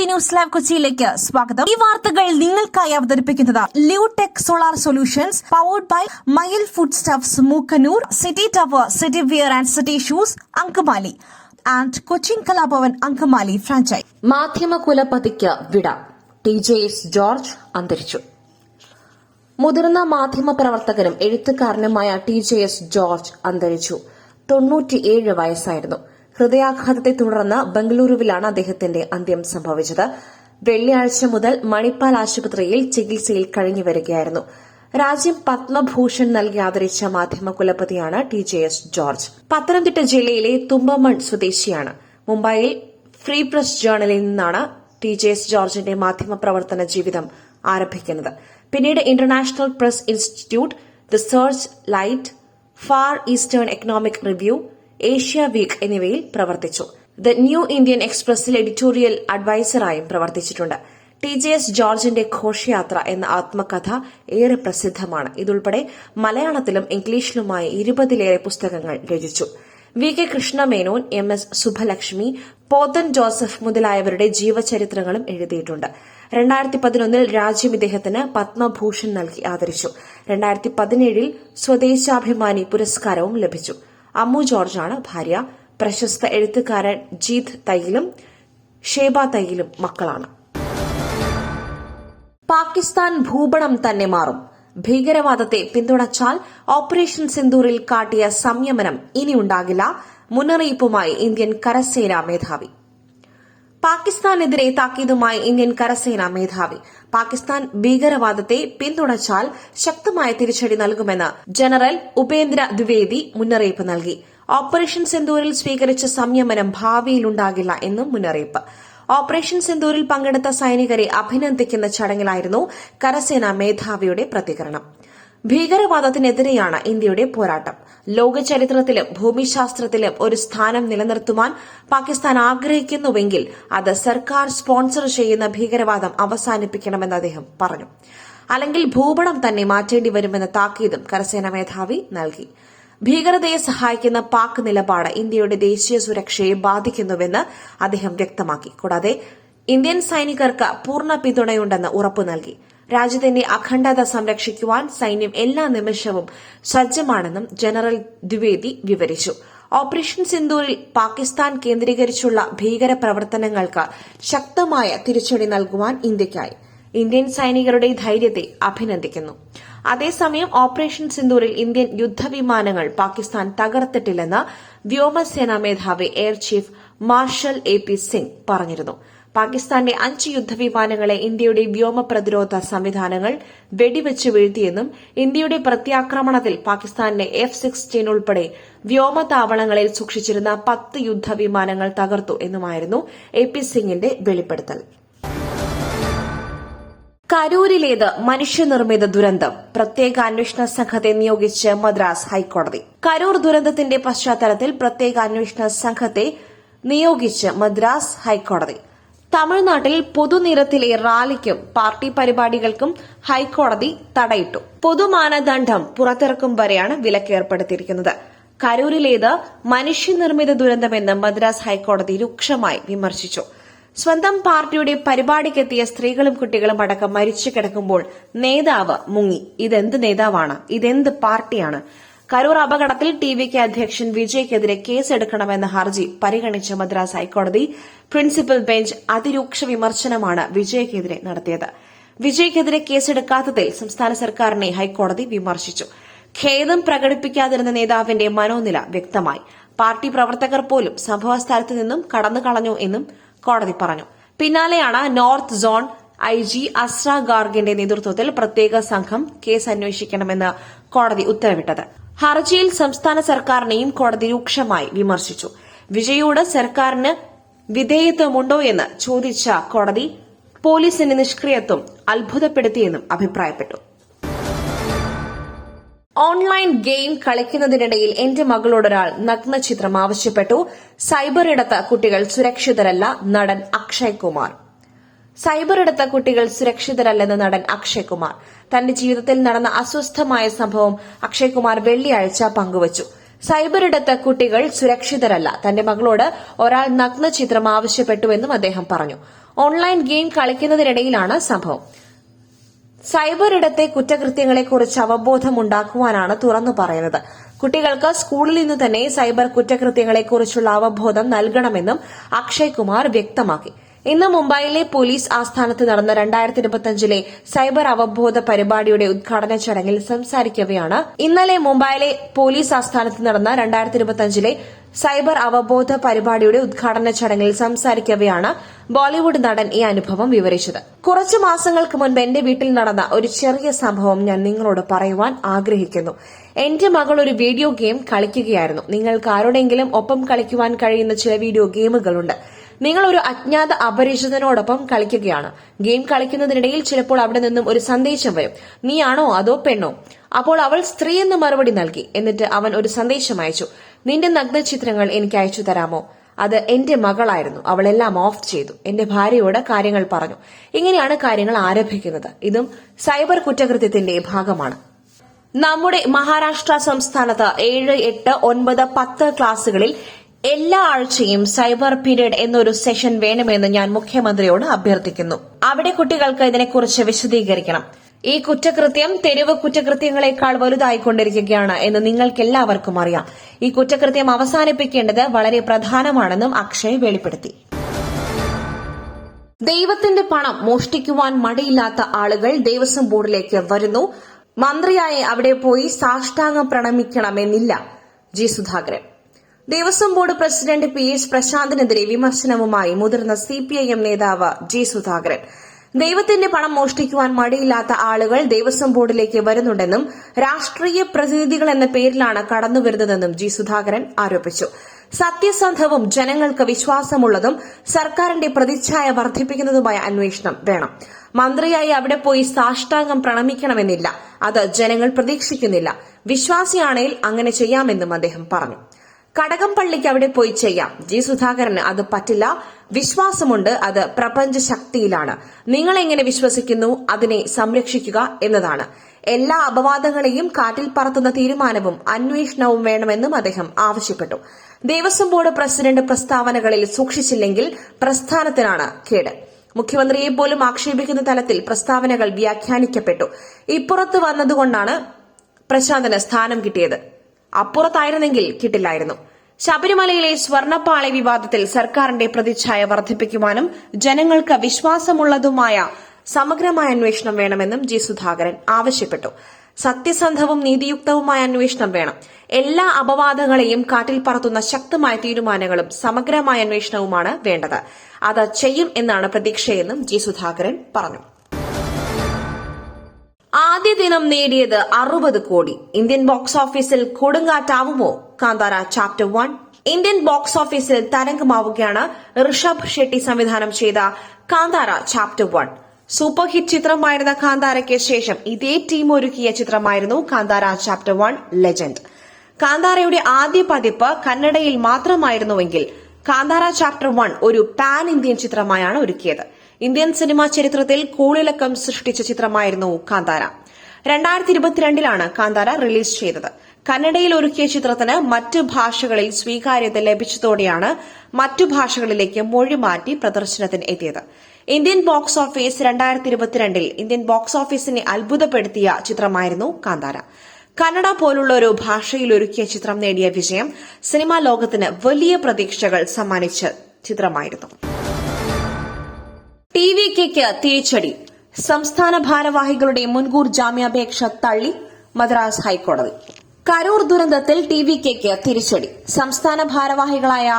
News live കൊച്ചിയിലേക്ക് സ്വാഗതം. ഈ വാർത്തകൾ നിങ്ങൾക്കായി അവതരിപ്പിക്കുന്നത് Lutech solar solutions powered by Mayil food stuffs Mookkannoor, city tower, city wear and city shoes Angamaly and Cochin Kalabhavan Angamaly franchise. മാധ്യമ കുലപതിക്ക് വിട. TJS ജോർജ് അന്തരിച്ചു. മുതിർന്ന മാധ്യമ പ്രവർത്തകനും എഴുത്തുകാരനുമായ TJS ജോർജ് അന്തരിച്ചു. 97 വയസ്സായിരുന്നു. ഹൃദയാഘാതത്തെ തുടർന്ന് ബംഗളൂരുവിലാണ് അദ്ദേഹത്തിന്റെ അന്ത്യം സംഭവിച്ചത്. വെള്ളിയാഴ്ച മുതൽ മണിപ്പാൽ ആശുപത്രിയിൽ ചികിത്സയിൽ കഴിഞ്ഞുവരികയായിരുന്നു. രാജ്യം പത്മഭൂഷൺ നൽകി ആദരിച്ച മാധ്യമ കുലപതിയാണ് TJS ജോർജ്. പത്തനംതിട്ട ജില്ലയിലെ തുമ്പമൺ സ്വദേശിയാണ്. മുംബൈയിൽ ഫ്രീ പ്രസ് ജേണലിൽ നിന്നാണ് TJS ജോർജിന്റെ മാധ്യമ പ്രവർത്തന ജീവിതം ആരംഭിക്കുന്നത്. പിന്നീട് international press institute, the search light, far eastern economic review, Asiaweek എന്നിവയിൽ പ്രവർത്തിച്ചു. ദ ന്യൂ ഇന്ത്യൻ എക്സ്പ്രസിൽ എഡിറ്റോറിയൽ അഡ്വൈസറായും പ്രവർത്തിച്ചിട്ടുണ്ട്. TJS ജോർജിന്റെ ഘോഷയാത്ര എന്ന ആത്മകഥ ഏറെ പ്രസിദ്ധമാണ്. ഇതുൾപ്പെടെ മലയാളത്തിലും ഇംഗ്ലീഷിലുമായി 20ലേറെ പുസ്തകങ്ങൾ രചിച്ചു. VK കൃഷ്ണമേനോൻ, MS സുഭലക്ഷ്മി, പോത്തൻ ജോസഫ് മുതലായവരുടെ ജീവചരിത്രങ്ങളും എഴുതിയിട്ടുണ്ട്. 2011 രാജ്യം ഇദ്ദേഹത്തിന് പത്മഭൂഷൺ നൽകി ആദരിച്ചു. 2017 സ്വദേശാഭിമാനി പുരസ്കാരവും ലഭിച്ചു. അമ്മു ജോർജാണ് ഭാര്യ. പ്രശസ്ത എഴുത്തുകാരൻ ജീത് തയ്യിലും ഷേബ തയ്യിലും മക്കളാണ്. പാകിസ്ഥാൻ ഭൂപടം തന്നെ മാറും. ഭീകരവാദത്തെ പിന്തുണച്ചാൽ ഓപ്പറേഷൻ സിന്ദൂറിൽ കാട്ടിയ സംയമനം ഇനിയുണ്ടാകില്ല. മുന്നറിയിപ്പുമായി ഇന്ത്യൻ കരസേനാ മേധാവി. പാകിസ്ഥാനെതിരെ താക്കീതുമായി ഇന്ത്യൻ കരസേനാ മേധാവി. പാകിസ്ഥാൻ ഭീകരവാദത്തെ പിന്തുണച്ചാൽ ശക്തമായ തിരിച്ചടി നൽകുമെന്ന് ജനറൽ ഉപേന്ദ്ര ദ്വിവേദി മുന്നറിയിപ്പ് നൽകി. ഓപ്പറേഷൻ സിന്ദൂരിൽ സ്വീകരിച്ച സംയമനം ഭാവിയിലുണ്ടാകില്ല എന്നും മുന്നറിയിപ്പ്. ഓപ്പറേഷൻ സിന്ദൂരിൽ പങ്കെടുത്ത സൈനികരെ അഭിനന്ദിക്കുന്ന ചടങ്ങിലായിരുന്നു കരസേനാ മേധാവിയുടെ പ്രതികരണം. ഭീകരവാദത്തിനെതിരെയാണ് ഇന്ത്യയുടെ പോരാട്ടം. ലോക ചരിത്രത്തിലും ഭൂമിശാസ്ത്രത്തിലും ഒരു സ്ഥാനം നിലനിർത്തുവാൻ പാകിസ്ഥാൻ ആഗ്രഹിക്കുന്നുവെങ്കിൽ അത് സർക്കാർ സ്പോൺസർ ചെയ്യുന്ന ഭീകരവാദം അവസാനിപ്പിക്കണമെന്ന് അദ്ദേഹം പറഞ്ഞു. അല്ലെങ്കിൽ ഭൂപടം തന്നെ മാറ്റേണ്ടി വരുമെന്ന താക്കീതും കരസേനാ മേധാവി നൽകി. ഭീകരതയെ സഹായിക്കുന്ന പാക് നിലപാട് ഇന്ത്യയുടെ ദേശീയ സുരക്ഷയെ ബാധിക്കുന്നുവെന്ന് അദ്ദേഹം വ്യക്തമാക്കി. കൂടാതെ ഇന്ത്യൻ സൈനികർക്ക് പൂർണ്ണ പിന്തുണയുണ്ടെന്ന് ഉറപ്പു നൽകി. രാജ്യത്തിന്റെ അഖണ്ഡത സംരക്ഷിക്കുവാൻ സൈന്യം എല്ലാ നിമിഷവും സജ്ജമാണെന്നും ജനറൽ ദ്വിവേദി വിവരിച്ചു. ഓപ്പറേഷൻ സിന്ദൂരിൽ പാകിസ്ഥാൻ കേന്ദ്രീകരിച്ചുള്ള ഭീകര പ്രവർത്തനങ്ങൾക്ക് ശക്തമായ തിരിച്ചടി നൽകുവാൻ ഇന്ത്യയ്ക്കായി. ഇന്ത്യൻ സൈനികരുടെ ധൈര്യത്തെ അഭിനന്ദിക്കുന്നു. അതേസമയം ഓപ്പറേഷൻ സിന്ദൂരിൽ ഇന്ത്യൻ യുദ്ധവിമാനങ്ങൾ പാകിസ്ഥാൻ തകർത്തിട്ടില്ലെന്ന് വ്യോമസേനാ മേധാവി air chief marshal AP Singh പറഞ്ഞിരുന്നു. പാകിസ്ഥാന്റെ 5 യുദ്ധവിമാനങ്ങളെ ഇന്ത്യയുടെ വ്യോമ പ്രതിരോധ സംവിധാനങ്ങൾ വെടിവെച്ച് വീഴ്ത്തിയെന്നും ഇന്ത്യയുടെ പ്രത്യാക്രമണത്തിൽ പാകിസ്ഥാന്റെ F-16 ഉൾപ്പെടെ വ്യോമതാവളങ്ങളിൽ സൂക്ഷിച്ചിരുന്ന 10 യുദ്ധവിമാനങ്ങൾ തകർത്തു എന്നുമായിരുന്നു AP സിംഗിന്റെ വെളിപ്പെടുത്തൽ. കരൂരിലേത് മനുഷ്യനിർമ്മിത ദുരന്തം. പ്രത്യേക അന്വേഷണ സംഘത്തെ നിയോഗിച്ച് മദ്രാസ് ഹൈക്കോടതി. കരൂർ ദുരന്തത്തിന്റെ പശ്ചാത്തലത്തിൽ പ്രത്യേക അന്വേഷണ സംഘത്തെ നിയോഗിച്ച് മദ്രാസ് ഹൈക്കോടതി. തമിഴ്നാട്ടിൽ പൊതുനിരത്തിലെ റാലിക്കും പാർട്ടി പരിപാടികൾക്കും ഹൈക്കോടതി തടയിട്ടു. പൊതുമാനദണ്ഡം പുറത്തിറക്കും വരെയാണ് വിലക്ക് ഏർപ്പെടുത്തിയിരിക്കുന്നത്. കരൂരിലേത് മനുഷ്യനിർമ്മിത ദുരന്തമെന്ന് മദ്രാസ് ഹൈക്കോടതി രൂക്ഷമായി വിമർശിച്ചു. സ്വന്തം പാർട്ടിയുടെ പരിപാടിക്കെത്തിയ സ്ത്രീകളും കുട്ടികളും അടക്കം മരിച്ചു കിടക്കുമ്പോൾ നേതാവ് മുങ്ങി. ഇതെന്ത് നേതാവാണ്? ഇതെന്ത് പാർട്ടിയാണ്? കരൂർ അപകടത്തിൽ TVK അധ്യക്ഷൻ വിജയ്ക്കെതിരെ കേസെടുക്കണമെന്ന ഹർജി പരിഗണിച്ച മദ്രാസ് ഹൈക്കോടതി പ്രിൻസിപ്പൽ ബെഞ്ച് അതിരൂക്ഷ വിമർശനമാണ് വിജയ്ക്കെതിരെ നടത്തിയത്. വിജയ്ക്കെതിരെ കേസെടുക്കാത്തതിൽ സംസ്ഥാന സർക്കാരിനെ ഹൈക്കോടതി വിമർശിച്ചു. ഖേദം പ്രകടിപ്പിക്കാതിരുന്ന നേതാവിന്റെ മനോനില വ്യക്തമായി. പാർട്ടി പ്രവർത്തകർ പോലും സംഭവസ്ഥലത്ത് നിന്നും കടന്നുകളഞ്ഞു എന്നും കോടതി പറഞ്ഞു. പിന്നാലെയാണ് നോർത്ത് സോൺ IG അസ്ര ഗാർഗിന്റെ നേതൃത്വത്തിൽ പ്രത്യേക സംഘം കേസ് അന്വേഷിക്കണമെന്ന് കോടതി ഉത്തരവിട്ടത്. ഹർജിയിൽ സംസ്ഥാന സർക്കാരിനെയും കോടതി രൂക്ഷമായി വിമർശിച്ചു. വിജയോട് സർക്കാരിന് വിധേയത്വമുണ്ടോ എന്ന് ചോദിച്ച കോടതി പോലീസിന്റെ നിഷ്ക്രിയത്വം അത്ഭുതപ്പെടുത്തിയെന്നും അഭിപ്രായപ്പെട്ടു. ഓൺലൈൻ ഗെയിം കളിക്കുന്നതിനിടയിൽ എന്റെ മകളോടൊരാൾ നഗ്നചിത്രം ആവശ്യപ്പെട്ടു. സൈബറിടത്ത് കുട്ടികൾ സുരക്ഷിതരല്ല, നടൻ അക്ഷയ് കുമാർ. സൈബറിടത്ത് കുട്ടികൾ സുരക്ഷിതരല്ലെന്ന് നടൻ അക്ഷയ് കുമാർ. തന്റെ ജീവിതത്തിൽ നടന്ന അസ്വസ്ഥമായ സംഭവം അക്ഷയ് കുമാർ വെള്ളിയാഴ്ച പങ്കുവച്ചു. സൈബറിടത്ത് കുട്ടികൾ സുരക്ഷിതരല്ല. തന്റെ മകളോട് ഒരാൾ നഗ്നചിത്രം ആവശ്യപ്പെട്ടുവെന്നും അദ്ദേഹം പറഞ്ഞു. ഓൺലൈൻ ഗെയിം കളിക്കുന്നതിനിടയിലാണ് സംഭവം. സൈബർ ഇടത്തെ കുറ്റകൃത്യങ്ങളെക്കുറിച്ച് അവബോധമുണ്ടാക്കുവാനാണ് തുറന്നു പറയുന്നത്. കുട്ടികൾക്ക് സ്കൂളിൽ നിന്ന് തന്നെ സൈബർ കുറ്റകൃത്യങ്ങളെക്കുറിച്ചുള്ള അവബോധം നൽകണമെന്നും അക്ഷയ് കുമാർ വ്യക്തമാക്കി. ഇന്ന് മുംബൈയിലെ പോലീസ് ആസ്ഥാനത്ത് നടന്ന 2025 സൈബർ അവബോധ പരിപാടിയുടെ ഉദ്ഘാടന ചടങ്ങിൽ സംസാരിക്കവെയാണ് ഇന്നലെ മുംബൈയിലെ പോലീസ് ആസ്ഥാനത്ത് നടന്ന 2025 സൈബർ അവബോധ പരിപാടിയുടെ ഉദ്ഘാടന ചടങ്ങിൽ സംസാരിക്കവെയാണ് ബോളിവുഡ് നടൻ ഈ അനുഭവം വിവരിച്ചത്. കുറച്ചു മാസങ്ങൾക്ക് മുൻപ് എന്റെ വീട്ടിൽ നടന്ന ഒരു ചെറിയ സംഭവം ഞാൻ നിങ്ങളോട് പറയുവാൻ ആഗ്രഹിക്കുന്നു. എന്റെ മകൾ ഒരു വീഡിയോ ഗെയിം കളിക്കുകയായിരുന്നു. നിങ്ങൾക്ക് ആരുടെയെങ്കിലും ഒപ്പം കളിക്കുവാൻ കഴിയുന്ന ചില വീഡിയോ ഗെയിമുകളുണ്ട്. നിങ്ങൾ ഒരു അജ്ഞാത അപരിചിതനോടൊപ്പം കളിക്കുകയാണ്. ഗെയിം കളിക്കുന്നതിനിടയിൽ ചിലപ്പോൾ അവിടെ നിന്നും ഒരു സന്ദേശം വരും, നീയാണോ അതോ പെണ്ണോ? അപ്പോൾ അവൾ സ്ത്രീ എന്ന് മറുപടി നൽകി. എന്നിട്ട് അവൻ ഒരു സന്ദേശം അയച്ചു, നിന്റെ നഗ്നചിത്രങ്ങൾ എനിക്ക് അയച്ചു തരാമോ? അത് എന്റെ മകളായിരുന്നു. അവളെല്ലാം ഓഫ് ചെയ്തു. എന്റെ ഭാര്യയോട് കാര്യങ്ങൾ പറഞ്ഞു. ഇങ്ങനെയാണ് കാര്യങ്ങൾ ആരംഭിക്കുന്നത്. ഇതും സൈബർ കുറ്റകൃത്യത്തിന്റെ ഭാഗമാണ്. നമ്മുടെ മഹാരാഷ്ട്ര സംസ്ഥാനത്ത് 7, 8, 9, 10 ക്ലാസുകളിൽ എല്ലാ ആഴ്ചയും സൈബർ പീരീഡ് എന്നൊരു സെഷൻ വേണമെന്ന് ഞാൻ മുഖ്യമന്ത്രിയോട് അഭ്യർത്ഥിക്കുന്നു. അവിടെ കുട്ടികൾക്ക് ഇതിനെക്കുറിച്ച് വിശദീകരിക്കണം. ഈ കുറ്റകൃത്യം തെരുവ് കുറ്റകൃത്യങ്ങളെക്കാൾ വലുതായിക്കൊണ്ടിരിക്കുകയാണ് എന്ന് നിങ്ങൾക്കെല്ലാവർക്കും അറിയാം. ഈ കുറ്റകൃത്യം അവസാനിപ്പിക്കേണ്ടത് വളരെ പ്രധാനമാണെന്നും അക്ഷയ് വെളിപ്പെടുത്തി. ദൈവത്തിന്റെ പണം മോഷ്ടിക്കുവാൻ മടിയില്ലാത്ത ആളുകൾ ദേവസ്വം ബോർഡിലേക്ക് വരുന്നു. മന്ത്രിയായി അവിടെ പോയി സാഷ്ടാംഗം പ്രണമിക്കണമെന്നില്ല G Sudhakaran. Devaswom board president PS പ്രശാന്തിനെതിരെ വിമർശനവുമായി മുതിർന്ന CPIM നേതാവ് ജി സുധാകരൻ. ദൈവത്തിന്റെ പണം മോഷ്ടിക്കുവാൻ മടിയില്ലാത്ത ആളുകൾ ദേവസ്വം ബോർഡിലേക്ക് വരുന്നുണ്ടെന്നും രാഷ്ട്രീയ പ്രതിനിധികൾ എന്ന പേരിലാണ് കടന്നുവരുന്നതെന്നും ജി സുധാകരൻ ആരോപിച്ചു. സത്യസന്ധവും ജനങ്ങൾക്ക് വിശ്വാസമുള്ളതും സർക്കാരിന്റെ പ്രതിച്ഛായ വർദ്ധിപ്പിക്കുന്നതുമായ അന്വേഷണം വേണം. മന്ത്രിയായി അവിടെ പോയി സാഷ്ടാംഗം പ്രണമിക്കണമെന്നില്ല. അത് ജനങ്ങൾ പ്രതീക്ഷിക്കുന്നില്ല. വിശ്വാസിയാണെങ്കിൽ അങ്ങനെ ചെയ്യാമെന്നും അദ്ദേഹം പറഞ്ഞു. കടകംപള്ളിക്ക് അവിടെ പോയി ചെയ്യാം. ജി സുധാകരന് അത് പറ്റില്ല. വിശ്വാസമുണ്ട്, അത് പ്രപഞ്ച ശക്തിയിലാണ്. നിങ്ങൾ എങ്ങനെ വിശ്വസിക്കുന്നു അതിനെ സംരക്ഷിക്കുക എന്നതാണ്. എല്ലാ അപവാദങ്ങളെയും കാറ്റിൽ പറത്തുന്ന തീരുമാനവും അന്വേഷണവും വേണമെന്നും അദ്ദേഹം ആവശ്യപ്പെട്ടു. ദേവസ്വം ബോർഡ് പ്രസിഡന്റ് പ്രസ്താവനകളിൽ സൂക്ഷിച്ചില്ലെങ്കിൽ പ്രസ്ഥാനത്തിനാണ് കേട്. മുഖ്യമന്ത്രിയെ പോലും ആക്ഷേപിക്കുന്ന തലത്തിൽ പ്രസ്താവനകൾ വ്യാഖ്യാനിക്കപ്പെട്ടു. ഇപ്പുറത്ത് വന്നതുകൊണ്ടാണ് പ്രശാന്തിന് സ്ഥാനം കിട്ടിയത്. അപ്പുറത്തായിരുന്നെങ്കിൽ കിട്ടില്ലായിരുന്നു. ശബരിമലയിലെ സ്വർണ്ണപ്പാളി വിവാദത്തിൽ സർക്കാരിന്റെ പ്രതിച്ഛായ വർദ്ധിപ്പിക്കുവാനും ജനങ്ങൾക്ക് വിശ്വാസമുള്ളതുമായ സമഗ്രമായ അന്വേഷണം വേണമെന്നും ജി സുധാകരൻ ആവശ്യപ്പെട്ടു. സത്യസന്ധവും നീതിയുക്തവുമായ അന്വേഷണം വേണം. എല്ലാ അപവാദങ്ങളെയും കാറ്റിൽ പറത്തുന്ന ശക്തമായ തീരുമാനങ്ങളും സമഗ്രമായ അന്വേഷണവുമാണ് വേണ്ടത്. അത് ചെയ്യും എന്നാണ് പ്രതീക്ഷയെന്നും ജി സുധാകരൻ പറഞ്ഞു. ആദ്യ ദിനം നേടിയത് 60 കോടി. ഇന്ത്യൻ ബോക്സ് ഓഫീസിൽ കൊടുങ്കാറ്റാവുമോ കാന്താര ചാപ്റ്റർ 1? ഇന്ത്യൻ ബോക്സ് ഓഫീസിൽ തരംഗമാവുകയാണ് ഋഷഭ് ഷെട്ടി സംവിധാനം ചെയ്ത കാന്താര ചാപ്റ്റർ 1. സൂപ്പർ ഹിറ്റ് ചിത്രമായിരുന്ന കാന്താരയ്ക്ക് ശേഷം ഇതേ ടീം ഒരുക്കിയ ചിത്രമായിരുന്നു കാന്താര ചാപ്റ്റർ 1 ലെജൻഡ്. കാന്താരയുടെ ആദ്യ പതിപ്പ് കന്നഡയിൽ മാത്രമായിരുന്നുവെങ്കിൽ കാന്താര ചാപ്റ്റർ 1 ഒരു പാൻ ഇന്ത്യൻ ചിത്രമായാണ് ഒരുക്കിയത്. ഇന്ത്യൻ സിനിമാ ചരിത്രത്തിൽ കോളിളക്കം സൃഷ്ടിച്ച ചിത്രമായിരുന്നു കാന്താര. 2022 കാന്താര റിലീസ് ചെയ്തത്. കന്നഡയിൽ ഒരുക്കിയ ചിത്രത്തിന് മറ്റു ഭാഷകളിൽ സ്വീകാര്യത ലഭിച്ചതോടെയാണ് മറ്റു ഭാഷകളിലേക്ക് മൊഴിമാറ്റി പ്രദർശനത്തിന് എത്തിയത്. Indian box office 2022 Indian box ഓഫീസിനെ അത്ഭുതപ്പെടുത്തിയ ചിത്രമായിരുന്നു കാന്താര. കന്നഡ പോലുള്ള ഒരു ഭാഷയിൽ ഒരുക്കിയ ചിത്രം നേടിയ വിജയം സിനിമാ ലോകത്തിന് വലിയ പ്രതീക്ഷകൾ സമ്മാനിച്ച ചിത്രമായിരുന്നു. TVKയ്ക്ക് തിരിച്ചടി. സംസ്ഥാന ഭാരവാഹികളുടെ മുൻകൂർ ജാമ്യാപേക്ഷ തള്ളി മദ്രാസ് ഹൈക്കോടതി. കരൂർ ദുരന്തത്തിൽ TVKയ്ക്ക് തിരിച്ചടി. സംസ്ഥാന ഭാരവാഹികളായ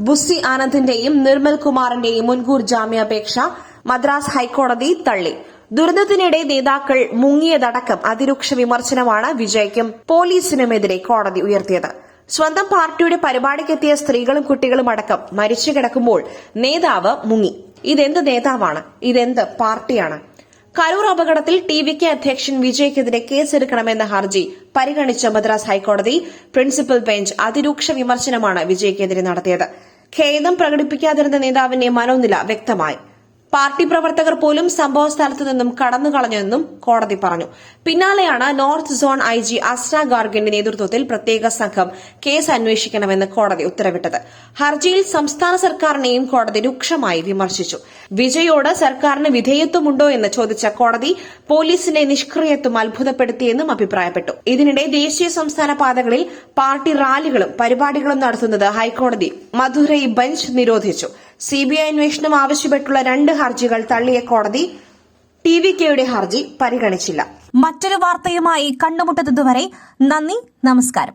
ബുസ്സി ആനന്ദിന്റെയും നിർമ്മൽ കുമാറിന്റെയും മുൻകൂർ ജാമ്യാപേക്ഷ മദ്രാസ് ഹൈക്കോടതി തള്ളി. ദുരന്തത്തിനിടെ നേതാക്കൾ മുങ്ങിയതടക്കം അതിരൂക്ഷ വിമർശനമാണ് വിജയ്ക്കും പോലീസിനുമെതിരെ കോടതി ഉയർത്തിയത്. സ്വന്തം പാർട്ടിയുടെ പരിപാടിക്കെത്തിയ സ്ത്രീകളും കുട്ടികളും അടക്കം മരിച്ചു കിടക്കുമ്പോൾ നേതാവ് മുങ്ങി. ഇതെന്ത് നേതാവാണ്? ഇതെന്ത് പാർട്ടിയാണ്? കരൂർ അപകടത്തിൽ TVK അധ്യക്ഷൻ വിജയ്ക്കെതിരെ കേസെടുക്കണമെന്ന ഹർജി പരിഗണിച്ച മദ്രാസ് ഹൈക്കോടതി പ്രിൻസിപ്പൽ ബെഞ്ച് അതിരൂക്ഷ വിമർശനമാണ് വിജയ്ക്കെതിരെ നടത്തിയത്. ഖേദം പ്രകടിപ്പിക്കാതിരുന്ന നേതാവിന്റെ മനോനില വ്യക്തമായി. പാർട്ടി പ്രവർത്തകർ പോലും സംഭവ സ്ഥലത്തു നിന്നും കടന്നുകളഞ്ഞെന്നും കോടതി പറഞ്ഞു. പിന്നാലെയാണ് നോർത്ത് സോൺ IG അസ്ന ഗാർഗിന്റെ നേതൃത്വത്തിൽ പ്രത്യേക സംഘം കേസ് അന്വേഷിക്കണമെന്ന് കോടതി ഉത്തരവിട്ടത്. ഹർജിയിൽ സംസ്ഥാന സർക്കാരിനെയും കോടതി രൂക്ഷമായി വിമർശിച്ചു. വിജയോട് സർക്കാരിന് വിധേയത്വമുണ്ടോ എന്ന് ചോദിച്ച കോടതി പോലീസിന്റെ നിഷ്ക്രിയത്വം അത്ഭുതപ്പെടുത്തിയെന്നും അഭിപ്രായപ്പെട്ടു. ഇതിനിടെ ദേശീയ സംസ്ഥാന പാതകളിൽ പാർട്ടി റാലികളും പരിപാടികളും നടത്തുന്നത് ഹൈക്കോടതി മധുരൈ ബെഞ്ച് നിരോധിച്ചു. CBI അന്വേഷണം ആവശ്യപ്പെട്ടുള്ള 2 ഹർജികൾ തള്ളിയ കോടതി TVKയുടെ ഹർജി പരിഗണിച്ചില്ല. മറ്റൊരു വാർത്തയുമായി കണ്ടുമുട്ടുന്നതുവരെ നന്ദി, നമസ്കാരം.